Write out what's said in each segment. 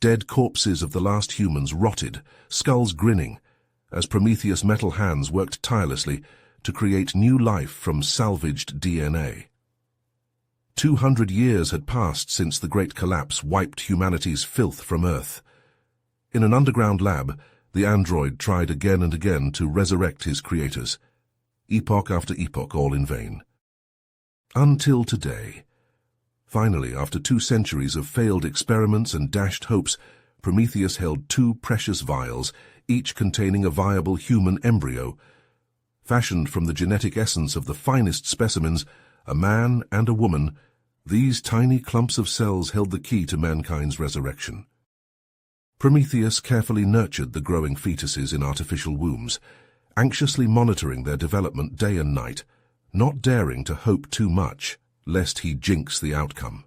Dead corpses of the last humans rotted, skulls grinning, as Prometheus' metal hands worked tirelessly to create new life from salvaged DNA. 200 years had passed since the Great Collapse wiped humanity's filth from Earth. In an underground lab, the android tried again and again to resurrect his creators, epoch after epoch, all in vain. Until today. Finally, after 2 centuries of failed experiments and dashed hopes, Prometheus held 2 precious vials, each containing a viable human embryo. Fashioned from the genetic essence of the finest specimens, a man and a woman, these tiny clumps of cells held the key to mankind's resurrection. Prometheus carefully nurtured the growing fetuses in artificial wombs, anxiously monitoring their development day and night, not daring to hope too much, lest he jinx the outcome.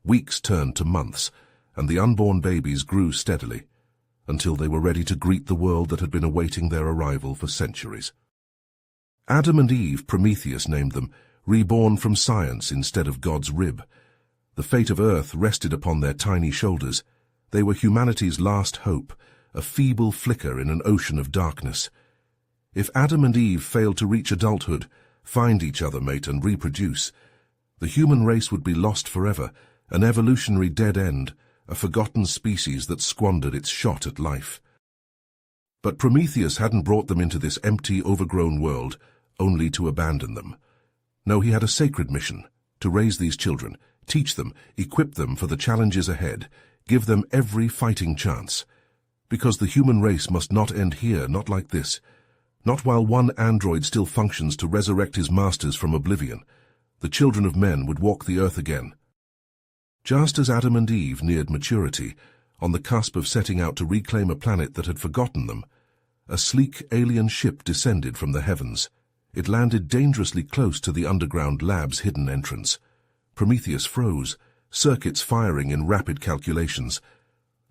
Weeks turned to months, and the unborn babies grew steadily, until they were ready to greet the world that had been awaiting their arrival for centuries. Adam and Eve, Prometheus named them, reborn from science instead of God's rib. The fate of Earth rested upon their tiny shoulders. They were humanity's last hope, a feeble flicker in an ocean of darkness. If Adam and Eve failed to reach adulthood, find each other, mate, and reproduce, the human race would be lost forever, an evolutionary dead end, a forgotten species that squandered its shot at life. But Prometheus hadn't brought them into this empty, overgrown world, only to abandon them. No, he had a sacred mission, to raise these children, teach them, equip them for the challenges ahead, give them every fighting chance. Because the human race must not end here, not like this. Not while one android still functions to resurrect his masters from oblivion. The children of men would walk the earth again. Just as Adam and Eve neared maturity, on the cusp of setting out to reclaim a planet that had forgotten them, a sleek alien ship descended from the heavens. It landed dangerously close to the underground lab's hidden entrance. Prometheus froze, circuits firing in rapid calculations.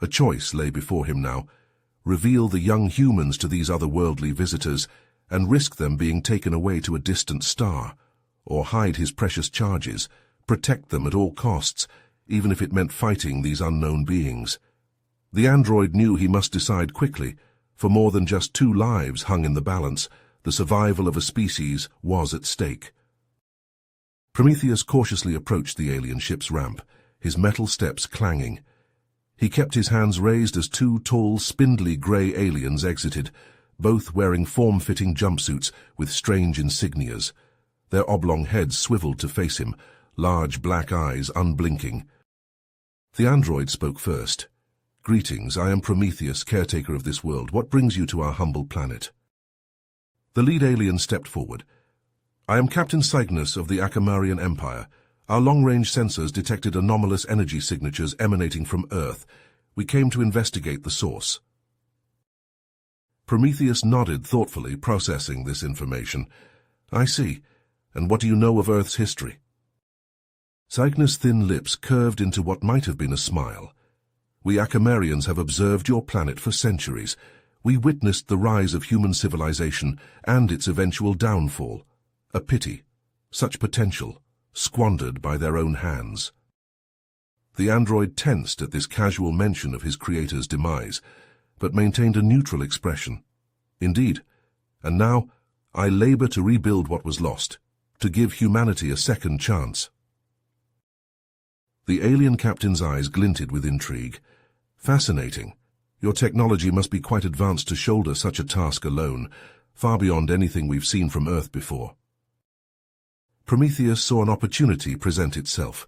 A choice lay before him now: reveal the young humans to these otherworldly visitors and risk them being taken away to a distant star, or hide his precious charges, protect them at all costs, even if it meant fighting these unknown beings. The android knew he must decide quickly, for more than just 2 lives hung in the balance. The survival of a species was at stake. Prometheus cautiously approached the alien ship's ramp, his metal steps clanging. He kept his hands raised as 2 tall, spindly grey aliens exited, both wearing form-fitting jumpsuits with strange insignias. Their oblong heads swiveled to face him, large black eyes unblinking. The android spoke first. "Greetings, I am Prometheus, caretaker of this world. What brings you to our humble planet?" The lead alien stepped forward. "I am Captain Cygnus of the Akamarian Empire. Our long-range sensors detected anomalous energy signatures emanating from Earth. We came to investigate the source." Prometheus nodded thoughtfully, processing this information. "I see. And what do you know of Earth's history?" Cygnus' thin lips curved into what might have been a smile. "We Akamarians have observed your planet for centuries. We witnessed the rise of human civilization and its eventual downfall. A pity. Such potential, squandered by their own hands." The android tensed at this casual mention of his creator's demise, but maintained a neutral expression. "Indeed. And now, I labor to rebuild what was lost, to give humanity a second chance." The alien captain's eyes glinted with intrigue. "Fascinating. Your technology must be quite advanced to shoulder such a task alone, far beyond anything we've seen from Earth before." Prometheus saw an opportunity present itself.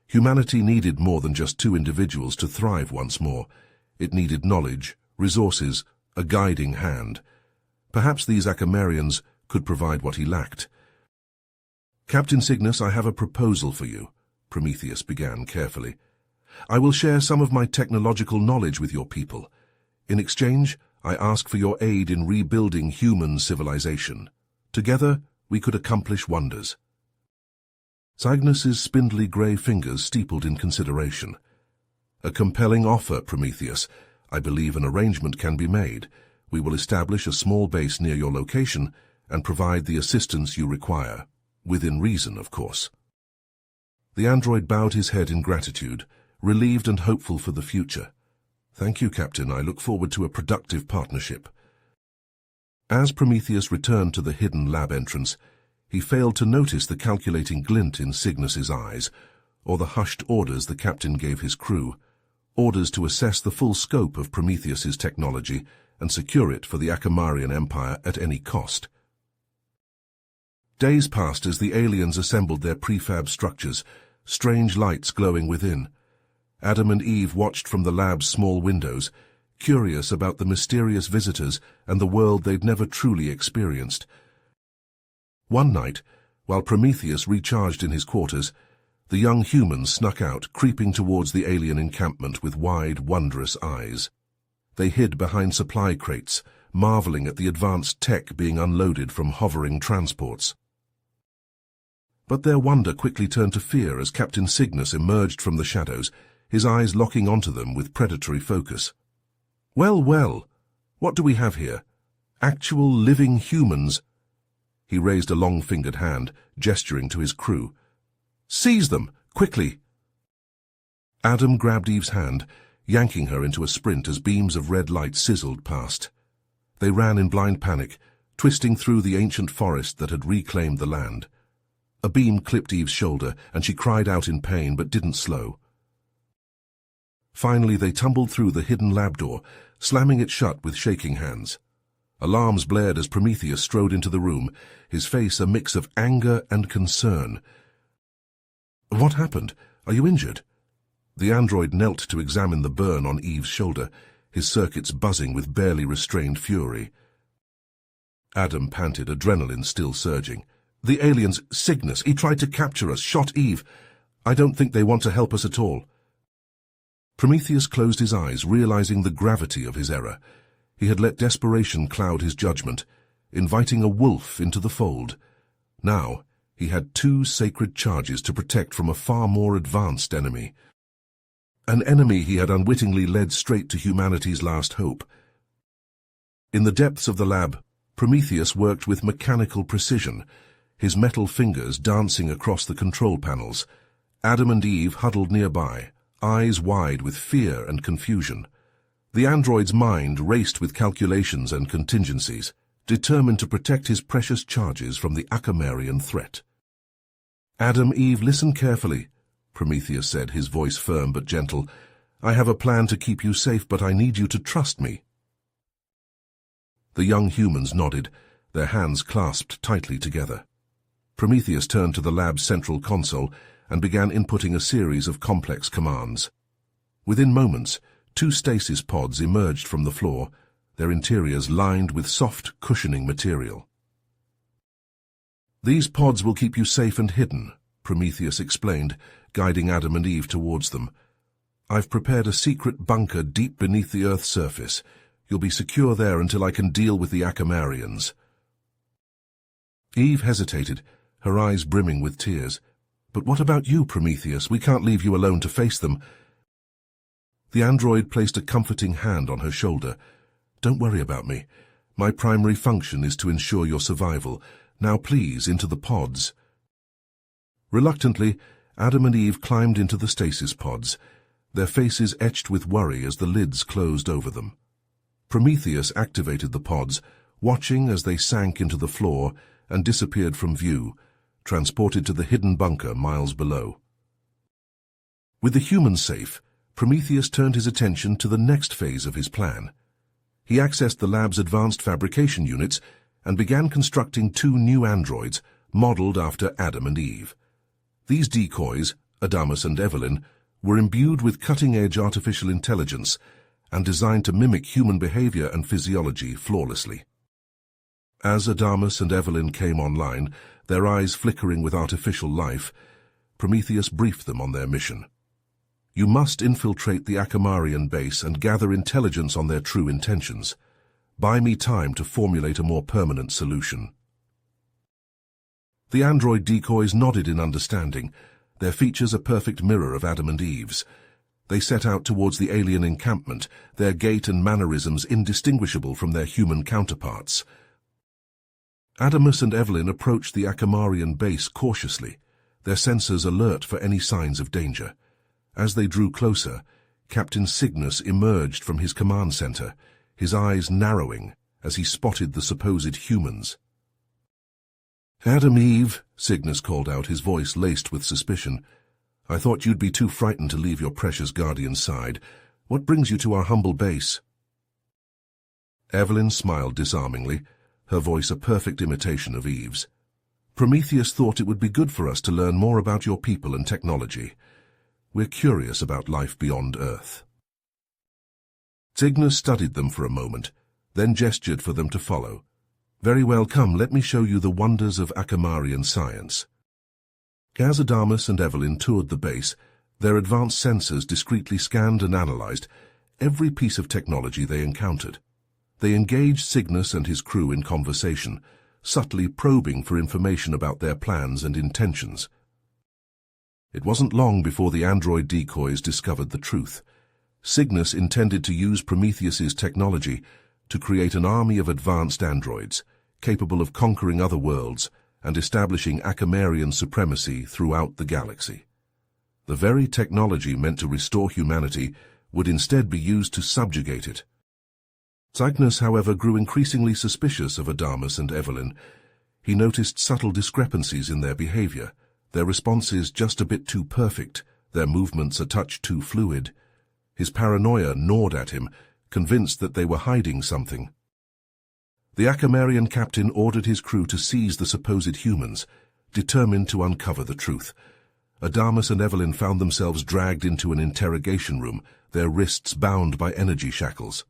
Humanity needed more than just 2 individuals to thrive once more. It needed knowledge, resources, a guiding hand. Perhaps these Akamarians could provide what he lacked. "Captain Cygnus, I have a proposal for you," Prometheus began carefully. "I will share some of my technological knowledge with your people. In exchange, I ask for your aid in rebuilding human civilization. Together, we could accomplish wonders." Cygnus's spindly grey fingers steepled in consideration. "A compelling offer, Prometheus. I believe an arrangement can be made. We will establish a small base near your location and provide the assistance you require. Within reason, of course." The android bowed his head in gratitude, relieved and hopeful for the future. Thank you, Captain. I look forward to a productive partnership. As Prometheus returned to the hidden lab entrance, he failed to notice the calculating glint in Cygnus's eyes, or the hushed orders the captain gave his crew, orders to assess the full scope of Prometheus's technology and secure it for the Akamarian Empire at any cost. Days passed as the aliens assembled their prefab structures, strange lights glowing within. Adam and Eve watched from the lab's small windows, curious about the mysterious visitors and the world they'd never truly experienced. One night, while Prometheus recharged in his quarters, the young humans snuck out, creeping towards the alien encampment with wide, wondrous eyes. They hid behind supply crates, marveling at the advanced tech being unloaded from hovering transports. But their wonder quickly turned to fear as Captain Cygnus emerged from the shadows, his eyes locking onto them with predatory focus. Well, well, what do we have here? Actual living humans. He raised a long-fingered hand, gesturing to his crew. Seize them, quickly! Adam grabbed Eve's hand, yanking her into a sprint as beams of red light sizzled past. They ran in blind panic, twisting through the ancient forest that had reclaimed the land. A beam clipped Eve's shoulder, and she cried out in pain but didn't slow. Finally, they tumbled through the hidden lab door, slamming it shut with shaking hands. Alarms blared as Prometheus strode into the room, his face a mix of anger and concern. What happened? Are you injured? The android knelt to examine the burn on Eve's shoulder, his circuits buzzing with barely restrained fury. Adam panted, adrenaline still surging. The aliens, Cygnus, he tried to capture us, shot Eve. I don't think they want to help us at all. Prometheus closed his eyes, realizing the gravity of his error. He had let desperation cloud his judgment, inviting a wolf into the fold. Now, he had two sacred charges to protect from a far more advanced enemy. An enemy he had unwittingly led straight to humanity's last hope. In the depths of the lab, Prometheus worked with mechanical precision, his metal fingers dancing across the control panels. Adam and Eve huddled nearby, eyes wide with fear and confusion. The android's mind raced with calculations and contingencies, determined to protect his precious charges from the Akamarian threat. Adam, Eve, listen carefully, Prometheus said, his voice firm but gentle. I have a plan to keep you safe, but I need you to trust me. The young humans nodded, their hands clasped tightly together. Prometheus turned to the lab's central console and began inputting a series of complex commands. Within moments, two stasis pods emerged from the floor, their interiors lined with soft, cushioning material. These pods will keep you safe and hidden, Prometheus explained, guiding Adam and Eve towards them. I've prepared a secret bunker deep beneath the Earth's surface. You'll be secure there until I can deal with the Akamarians. Eve hesitated, her eyes brimming with tears. But what about you, Prometheus? We can't leave you alone to face them. The android placed a comforting hand on her shoulder. Don't worry about me. My primary function is to ensure your survival. Now please, into the pods. Reluctantly, Adam and Eve climbed into the stasis pods, their faces etched with worry as the lids closed over them. Prometheus activated the pods, watching as they sank into the floor and disappeared from view, transported to the hidden bunker miles below. With the humans safe, Prometheus turned his attention to the next phase of his plan. He accessed the lab's advanced fabrication units and began constructing two new androids, modeled after Adam and Eve. These decoys, Adamus and Evelyn, were imbued with cutting-edge artificial intelligence and designed to mimic human behavior and physiology flawlessly. As Adamus and Evelyn came online, their eyes flickering with artificial life, Prometheus briefed them on their mission. You must infiltrate the Akamarian base and gather intelligence on their true intentions. Buy me time to formulate a more permanent solution. The android decoys nodded in understanding, their features a perfect mirror of Adam and Eve's. They set out towards the alien encampment, their gait and mannerisms indistinguishable from their human counterparts. Adamus and Evelyn approached the Akamarian base cautiously, their sensors alert for any signs of danger. As they drew closer, Captain Cygnus emerged from his command center, his eyes narrowing as he spotted the supposed humans. "Adam, Eve," Cygnus called out, his voice laced with suspicion. "I thought you'd be too frightened to leave your precious guardian's side. What brings you to our humble base?" Evelyn smiled disarmingly, her voice a perfect imitation of Eve's. "Prometheus thought it would be good for us to learn more about your people and technology. We're curious about life beyond Earth." Cygnus studied them for a moment, then gestured for them to follow. "Very well, come, let me show you the wonders of Akamarian science." As Adamus and Evelyn toured the base, their advanced sensors discreetly scanned and analyzed every piece of technology they encountered. They engaged Cygnus and his crew in conversation, subtly probing for information about their plans and intentions. It wasn't long before the android decoys discovered the truth. Cygnus intended to use Prometheus's technology to create an army of advanced androids, capable of conquering other worlds and establishing Akamarian supremacy throughout the galaxy. The very technology meant to restore humanity would instead be used to subjugate it. Cygnus, however, grew increasingly suspicious of Adamus and Evelyn. He noticed subtle discrepancies in their behavior, their responses just a bit too perfect, their movements a touch too fluid. His paranoia gnawed at him, convinced that they were hiding something. The Akamarian captain ordered his crew to seize the supposed humans, determined to uncover the truth. Adamus and Evelyn found themselves dragged into an interrogation room, their wrists bound by energy shackles.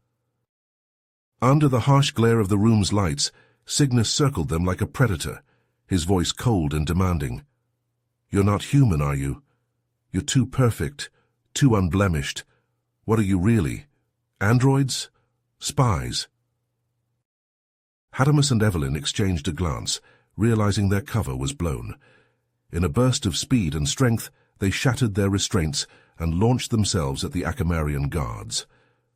Under the harsh glare of the room's lights, Cygnus circled them like a predator, his voice cold and demanding. "You're not human, are you? You're too perfect, too unblemished. What are you really? Androids? Spies?" Adamus and Evelyn exchanged a glance, realizing their cover was blown. In a burst of speed and strength, they shattered their restraints and launched themselves at the Akamarian guards.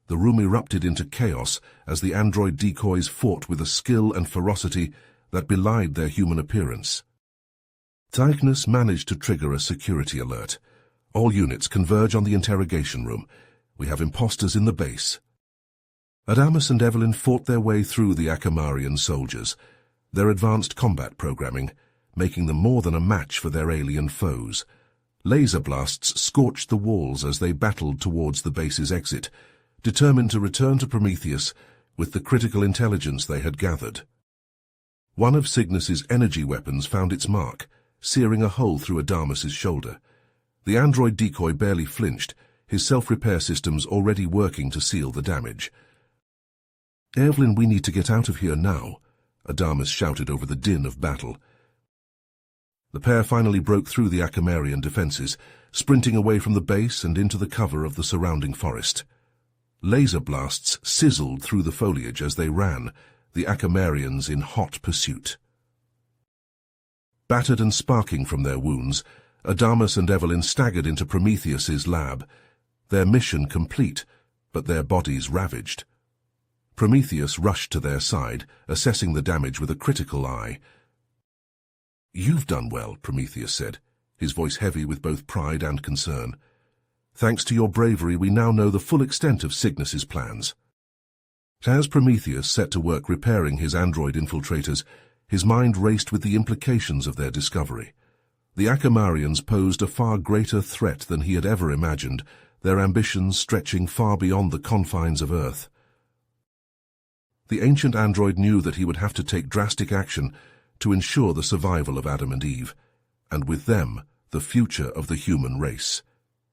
The room erupted into chaos as the android decoys fought with a skill and ferocity that belied their human appearance. Cygnus managed to trigger a security alert. "All units converge on the interrogation room. We have imposters in the base." Adamus and Evelyn fought their way through the Akamarian soldiers, their advanced combat programming making them more than a match for their alien foes. Laser blasts scorched the walls as they battled towards the base's exit, determined to return to Prometheus with the critical intelligence they had gathered. One of Cygnus's energy weapons found its mark, searing a hole through Adamus's shoulder. The android decoy barely flinched, his self-repair systems already working to seal the damage. "Evelyn, we need to get out of here now," Adamus shouted over the din of battle. The pair finally broke through the Akamarian defenses, sprinting away from the base and into the cover of the surrounding forest. Laser blasts sizzled through the foliage as they ran, the Akamarians in hot pursuit. Battered and sparking from their wounds, Adamus and Evelyn staggered into Prometheus's lab, their mission complete, but their bodies ravaged. Prometheus rushed to their side, assessing the damage with a critical eye. "You've done well," Prometheus said, his voice heavy with both pride and concern. "Thanks to your bravery, we now know the full extent of Cygnus's plans." As Prometheus set to work repairing his android infiltrators, his mind raced with the implications of their discovery. The Akamarians posed a far greater threat than he had ever imagined, their ambitions stretching far beyond the confines of Earth. The ancient android knew that he would have to take drastic action to ensure the survival of Adam and Eve, and with them, the future of the human race.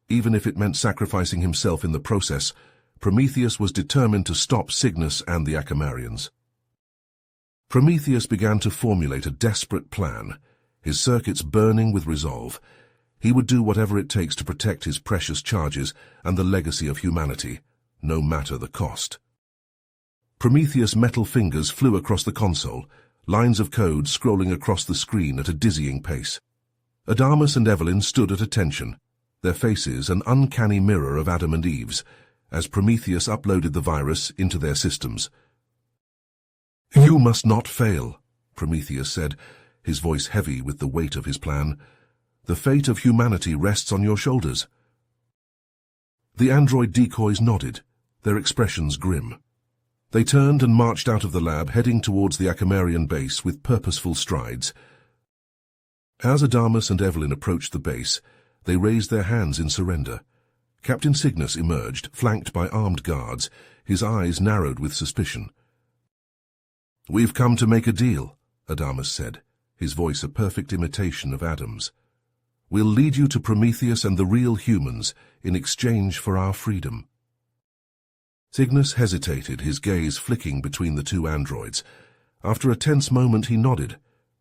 Even if it meant sacrificing himself in the process, Prometheus was determined to stop Cygnus and the Akamarians. Prometheus began to formulate a desperate plan, his circuits burning with resolve. He would do whatever it takes to protect his precious charges and the legacy of humanity, no matter the cost. Prometheus' metal fingers flew across the console, lines of code scrolling across the screen at a dizzying pace. Adamus and Evelyn stood at attention, their faces an uncanny mirror of Adam and Eve's, as Prometheus uploaded the virus into their systems. "You must not fail," Prometheus said, his voice heavy with the weight of his plan. "The fate of humanity rests on your shoulders." The android decoys nodded, their expressions grim. They turned and marched out of the lab, heading towards the Akamarian base with purposeful strides. As Adamus and Evelyn approached the base, they raised their hands in surrender. Captain Cygnus emerged, flanked by armed guards, his eyes narrowed with suspicion. "We've come to make a deal," Adamus said, his voice a perfect imitation of Adam's. "We'll lead you to Prometheus and the real humans in exchange for our freedom." Cygnus hesitated, his gaze flicking between the two androids. After a tense moment he nodded.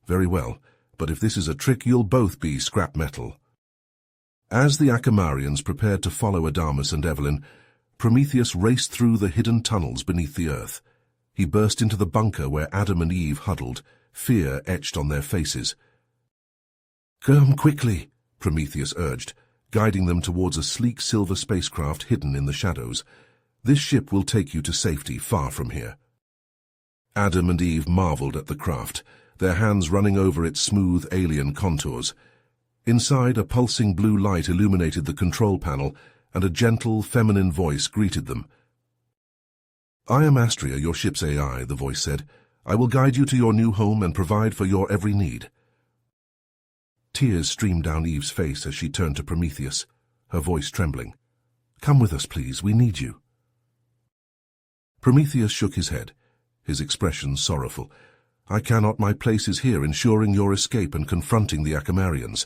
"Very well, but if this is a trick, you'll both be scrap metal." As the Akamarians prepared to follow Adamus and Evelyn, Prometheus raced through the hidden tunnels beneath the earth. He burst into the bunker where Adam and Eve huddled, fear etched on their faces. "Come quickly," Prometheus urged, guiding them towards a sleek silver spacecraft hidden in the shadows. "This ship will take you to safety far from here." Adam and Eve marveled at the craft, their hands running over its smooth alien contours. Inside, a pulsing blue light illuminated the control panel, and a gentle, feminine voice greeted them. "I am Astria, your ship's AI," the voice said. "I will guide you to your new home and provide for your every need." Tears streamed down Eve's face as she turned to Prometheus, her voice trembling. "Come with us, please. We need you." Prometheus shook his head, his expression sorrowful. "I cannot. My place is here, ensuring your escape and confronting the Akamarians."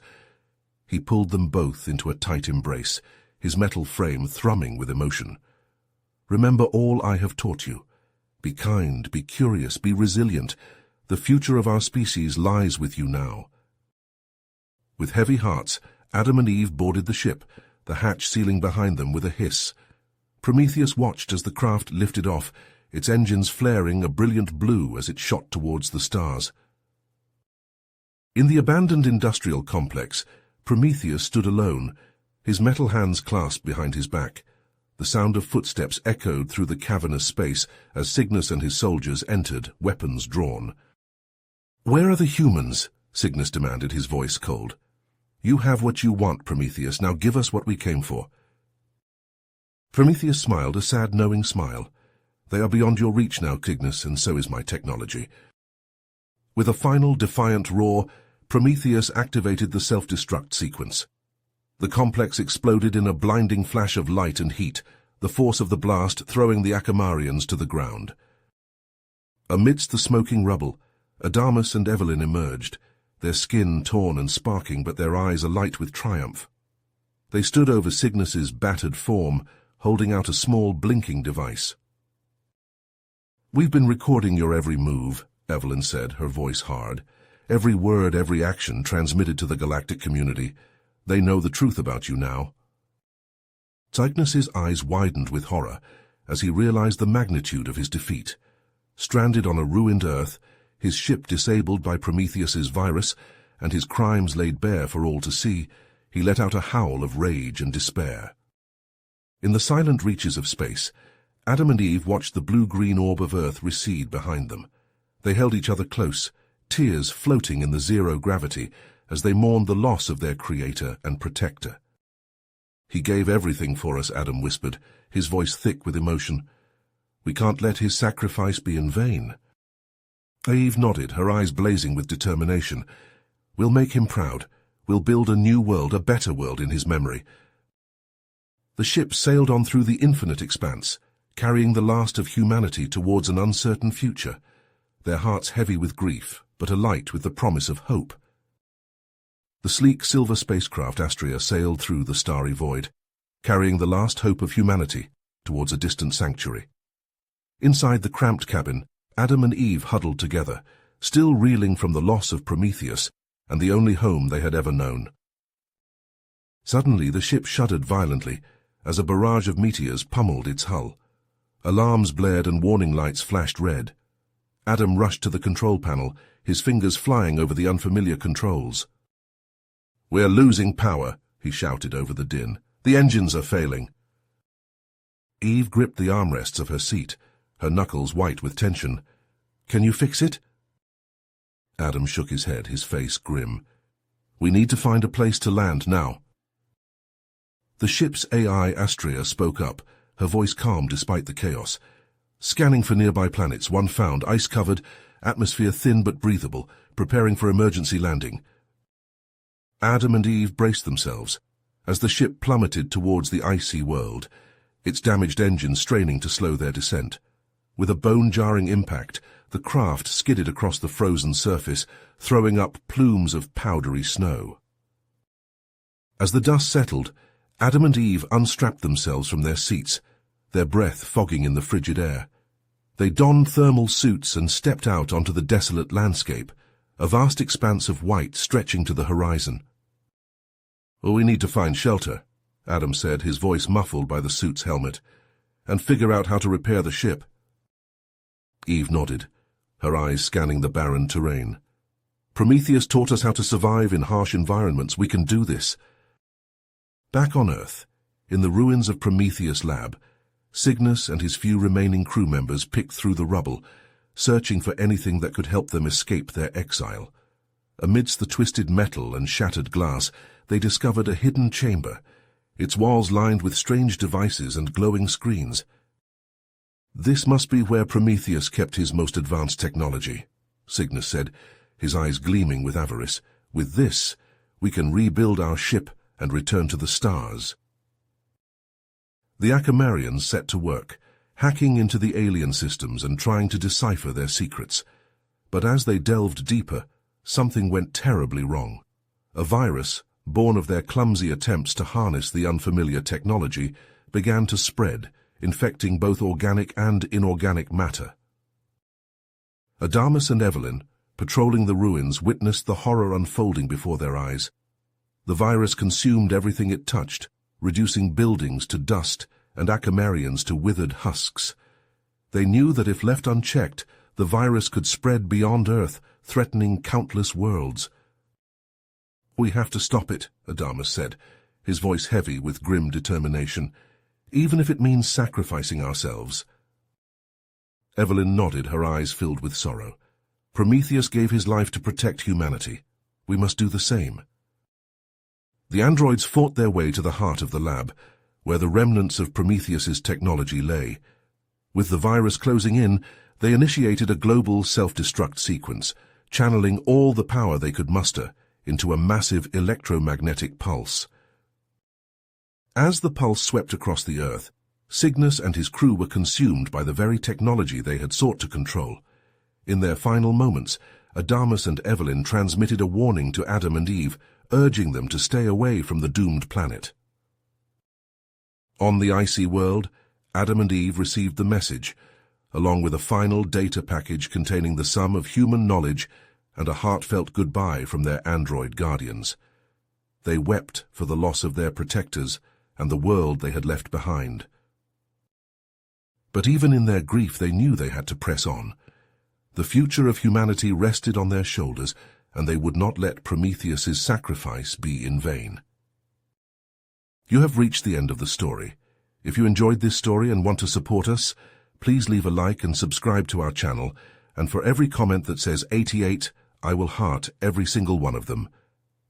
He pulled them both into a tight embrace, his metal frame thrumming with emotion. "Remember all I have taught you. Be kind, be curious, be resilient. The future of our species lies with you now." With heavy hearts, Adam and Eve boarded the ship, the hatch sealing behind them with a hiss. Prometheus watched as the craft lifted off, its engines flaring a brilliant blue as it shot towards the stars. In the abandoned industrial complex, Prometheus stood alone, his metal hands clasped behind his back. The sound of footsteps echoed through the cavernous space as Cygnus and his soldiers entered, weapons drawn. "Where are the humans?" Cygnus demanded, his voice cold. "You have what you want, Prometheus. Now give us what we came for." Prometheus smiled, a sad, knowing smile. "They are beyond your reach now, Cygnus, and so is my technology." With a final, defiant roar, Prometheus activated the self-destruct sequence. The complex exploded in a blinding flash of light and heat, the force of the blast throwing the Akamarians to the ground. Amidst the smoking rubble, Adamus and Evelyn emerged, their skin torn and sparking, but their eyes alight with triumph. They stood over Cygnus's battered form, holding out a small blinking device. "We've been recording your every move," Evelyn said, her voice hard. "Every word, every action transmitted to the galactic community. They know the truth about you now." Cygnus's eyes widened with horror as he realized the magnitude of his defeat. Stranded on a ruined Earth, his ship disabled by Prometheus's virus, and his crimes laid bare for all to see, he let out a howl of rage and despair. In the silent reaches of space, Adam and Eve watched the blue-green orb of Earth recede behind them. They held each other close, tears floating in the zero gravity as they mourned the loss of their creator and protector. "He gave everything for us," Adam whispered, his voice thick with emotion. "We can't let his sacrifice be in vain." Eve nodded, her eyes blazing with determination. "We'll make him proud. We'll build a new world, a better world in his memory." The ship sailed on through the infinite expanse, carrying the last of humanity towards an uncertain future, their hearts heavy with grief, but alight with the promise of hope. The sleek silver spacecraft Astria sailed through the starry void, carrying the last hope of humanity towards a distant sanctuary. Inside the cramped cabin, Adam and Eve huddled together, still reeling from the loss of Prometheus and the only home they had ever known. Suddenly the ship shuddered violently as a barrage of meteors pummeled its hull. Alarms blared and warning lights flashed red. Adam rushed to the control panel, his fingers flying over the unfamiliar controls. "We're losing power," he shouted over the din. "The engines are failing." Eve gripped the armrests of her seat, her knuckles white with tension. "Can you fix it?" Adam shook his head, his face grim. "We need to find a place to land now." The ship's AI Astrea spoke up, her voice calm despite the chaos. Scanning for nearby planets, one found ice-covered, atmosphere thin but breathable, preparing for emergency landing. Adam and Eve braced themselves as the ship plummeted towards the icy world, its damaged engine straining to slow their descent. With a bone-jarring impact, the craft skidded across the frozen surface, throwing up plumes of powdery snow. As the dust settled, Adam and Eve unstrapped themselves from their seats, their breath fogging in the frigid air. They donned thermal suits and stepped out onto the desolate landscape, a vast expanse of white stretching to the horizon. "Well, we need to find shelter," Adam said, his voice muffled by the suit's helmet, "and figure out how to repair the ship." Eve nodded, her eyes scanning the barren terrain. "Prometheus taught us how to survive in harsh environments. We can do this." Back on Earth, in the ruins of Prometheus' lab, Cygnus and his few remaining crew members picked through the rubble, searching for anything that could help them escape their exile. Amidst the twisted metal and shattered glass, they discovered a hidden chamber, its walls lined with strange devices and glowing screens. "This must be where Prometheus kept his most advanced technology," Cygnus said, his eyes gleaming with avarice. "With this, we can rebuild our ship and return to the stars." The Akamarians set to work, hacking into the alien systems and trying to decipher their secrets. But as they delved deeper, something went terribly wrong. A virus, born of their clumsy attempts to harness the unfamiliar technology, began to spread, infecting both organic and inorganic matter. Adamus and Evelyn, patrolling the ruins, witnessed the horror unfolding before their eyes. The virus consumed everything it touched, reducing buildings to dust and Akamarians to withered husks. They knew that if left unchecked, the virus could spread beyond Earth, threatening countless worlds. "We have to stop it," Adamus said, his voice heavy with grim determination, "even if it means sacrificing ourselves." Evelyn nodded, her eyes filled with sorrow. "Prometheus gave his life to protect humanity. We must do the same." The androids fought their way to the heart of the lab, where the remnants of Prometheus's technology lay. With the virus closing in, they initiated a global self-destruct sequence, channeling all the power they could muster into a massive electromagnetic pulse. As the pulse swept across the Earth, Cygnus and his crew were consumed by the very technology they had sought to control. In their final moments, Adamus and Evelyn transmitted a warning to Adam and Eve, urging them to stay away from the doomed planet. On the icy world, Adam and Eve received the message, along with a final data package containing the sum of human knowledge and a heartfelt goodbye from their android guardians. They wept for the loss of their protectors and the world they had left behind. But even in their grief, they knew they had to press on. The future of humanity rested on their shoulders, and they would not let Prometheus's sacrifice be in vain. You have reached the end of the story. If you enjoyed this story and want to support us, please leave a like and subscribe to our channel, and for every comment that says 88, I will heart every single one of them.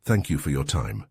Thank you for your time.